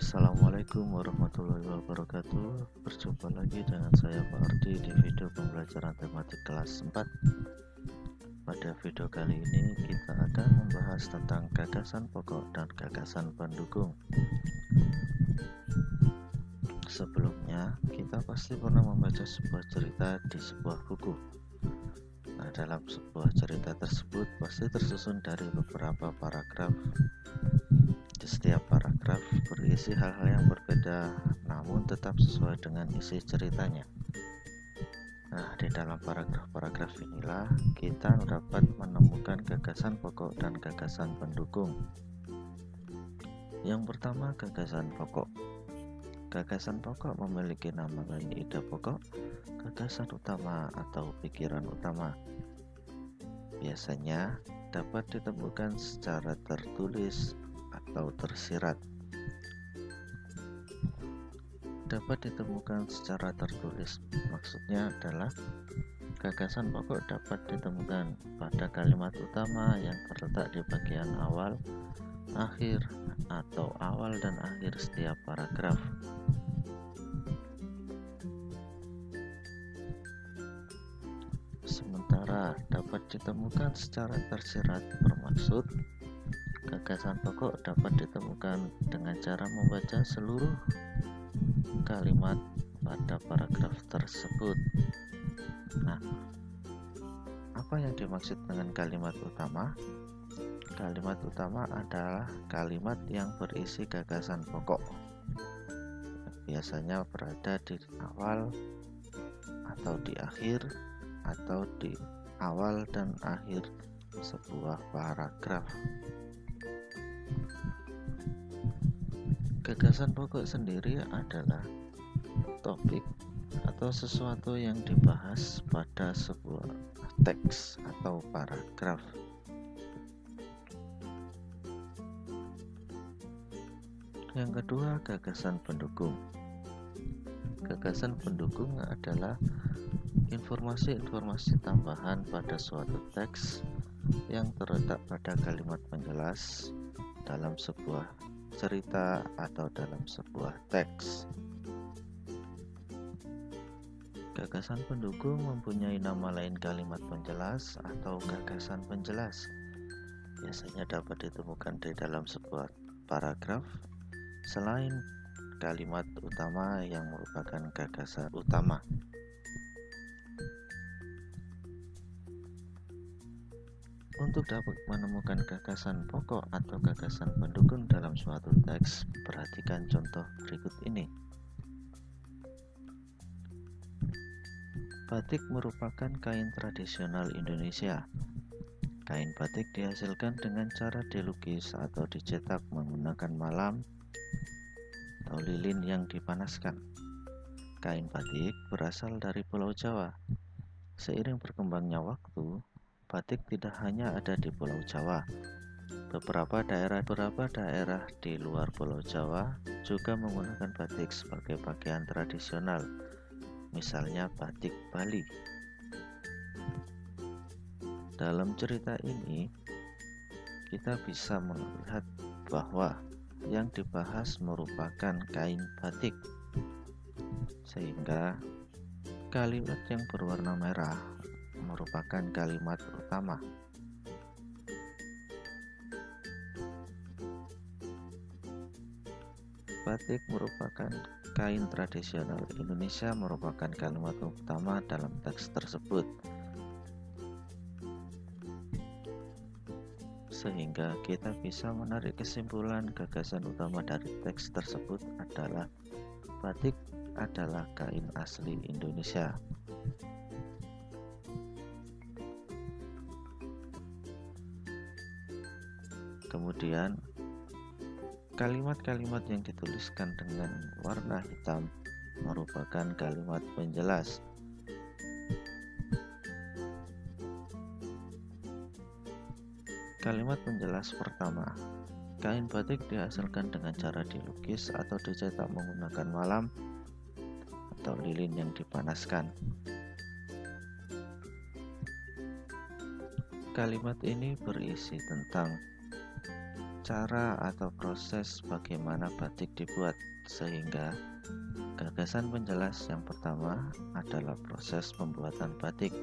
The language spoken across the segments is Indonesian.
Assalamualaikum warahmatullahi wabarakatuh. Berjumpa lagi dengan saya Pak Ardi di video pembelajaran tematik kelas 4. Pada video kali ini kita akan membahas tentang gagasan pokok dan gagasan pendukung. Sebelumnya kita pasti pernah membaca sebuah cerita di sebuah buku. Nah, dalam sebuah cerita tersebut pasti tersusun dari beberapa paragraf. Di setiap paragraf berisi hal-hal yang berbeda, namun tetap sesuai dengan isi ceritanya. Nah, di dalam paragraf-paragraf inilah kita dapat menemukan gagasan pokok dan gagasan pendukung. Yang pertama, gagasan pokok. Gagasan pokok memiliki nama lain ide pokok, gagasan utama atau pikiran utama. Biasanya dapat ditemukan secara tertulis atau tersirat. Dapat ditemukan secara tertulis, maksudnya adalah gagasan pokok dapat ditemukan pada kalimat utama yang terletak di bagian awal, akhir, atau awal dan akhir setiap paragraf. Sementara dapat ditemukan secara tersirat bermaksud gagasan pokok dapat ditemukan dengan cara membaca seluruh kalimat pada paragraf tersebut. Nah, apa yang dimaksud dengan kalimat utama? Kalimat utama adalah kalimat yang berisi gagasan pokok. Biasanya berada di awal atau di akhir atau di awal dan akhir sebuah paragraf. Gagasan pokok sendiri adalah topik atau sesuatu yang dibahas pada sebuah teks atau paragraf. Yang kedua, gagasan pendukung. Gagasan pendukung adalah informasi-informasi tambahan pada suatu teks yang terletak pada kalimat penjelas dalam sebuah cerita atau dalam sebuah teks. Gagasan pendukung mempunyai nama lain kalimat penjelas atau gagasan penjelas. Biasanya dapat ditemukan di dalam sebuah paragraf selain kalimat utama yang merupakan gagasan utama. Untuk dapat menemukan gagasan pokok atau gagasan pendukung dalam suatu teks, perhatikan contoh berikut ini. Batik merupakan kain tradisional Indonesia. Kain batik dihasilkan dengan cara dilukis atau dicetak menggunakan malam atau lilin yang dipanaskan. Kain batik berasal dari Pulau Jawa. Seiring berkembangnya waktu, batik tidak hanya ada di Pulau Jawa. Beberapa daerah di luar Pulau Jawa juga menggunakan batik sebagai pakaian tradisional, misalnya batik Bali. Dalam cerita ini, kita bisa melihat bahwa yang dibahas merupakan kain batik, sehingga kalimat yang berwarna merah merupakan kalimat utama. Batik merupakan kain tradisional Indonesia merupakan kalimat utama dalam teks tersebut. Sehingga kita bisa menarik kesimpulan gagasan utama dari teks tersebut adalah batik adalah kain asli Indonesia. Kemudian, kalimat-kalimat yang dituliskan dengan warna hitam merupakan kalimat penjelas. Kalimat penjelas pertama, kain batik dihasilkan dengan cara dilukis atau dicetak menggunakan malam atau lilin yang dipanaskan. Kalimat ini berisi tentang cara atau proses bagaimana batik dibuat, sehingga gagasan penjelas yang pertama adalah proses pembuatan batik.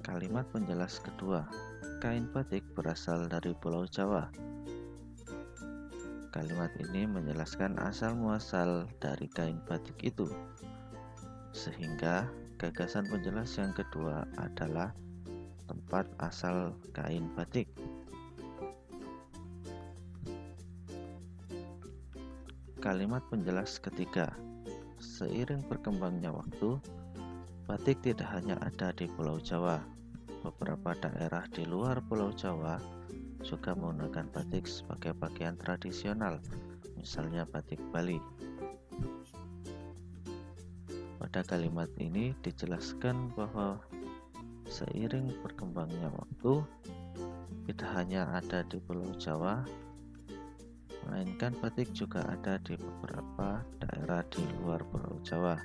Kalimat penjelas kedua, kain batik berasal dari Pulau Jawa. Kalimat ini menjelaskan asal-muasal dari kain batik itu, sehingga gagasan penjelas yang kedua adalah tempat asal kain batik. Kalimat penjelas ketiga, seiring berkembangnya waktu, batik tidak hanya ada di Pulau Jawa. Beberapa daerah di luar Pulau Jawa juga menggunakan batik sebagai pakaian tradisional, misalnya batik Bali. Pada kalimat ini dijelaskan bahwa seiring berkembangnya waktu, tidak hanya ada di Pulau Jawa, melainkan batik juga ada di beberapa daerah di luar Pulau Jawa.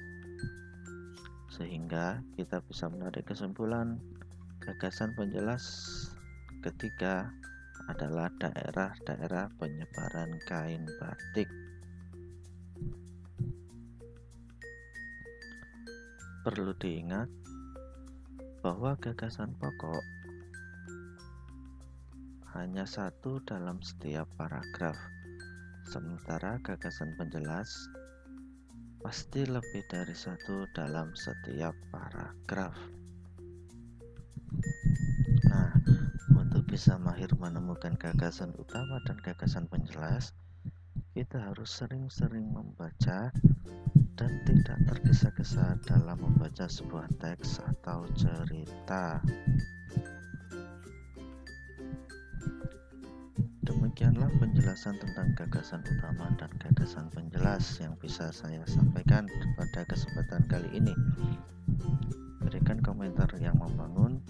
Sehingga kita bisa menarik kesimpulan, gagasan penjelas ketiga adalah daerah-daerah penyebaran kain batik. Perlu diingat bahwa gagasan pokok hanya satu dalam setiap paragraf, sementara gagasan penjelas pasti lebih dari satu dalam setiap paragraf. Nah, untuk bisa mahir menemukan gagasan utama dan gagasan penjelas, kita harus sering-sering membaca dan tidak tergesa-gesa dalam membaca sebuah teks atau cerita. Demikianlah penjelasan tentang gagasan utama dan gagasan penjelas yang bisa saya sampaikan pada kesempatan kali ini. Berikan komentar yang membangun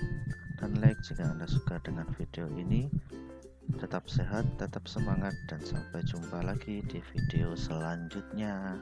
dan like jika Anda suka dengan video ini. Tetap sehat, tetap semangat, dan sampai jumpa lagi di video selanjutnya.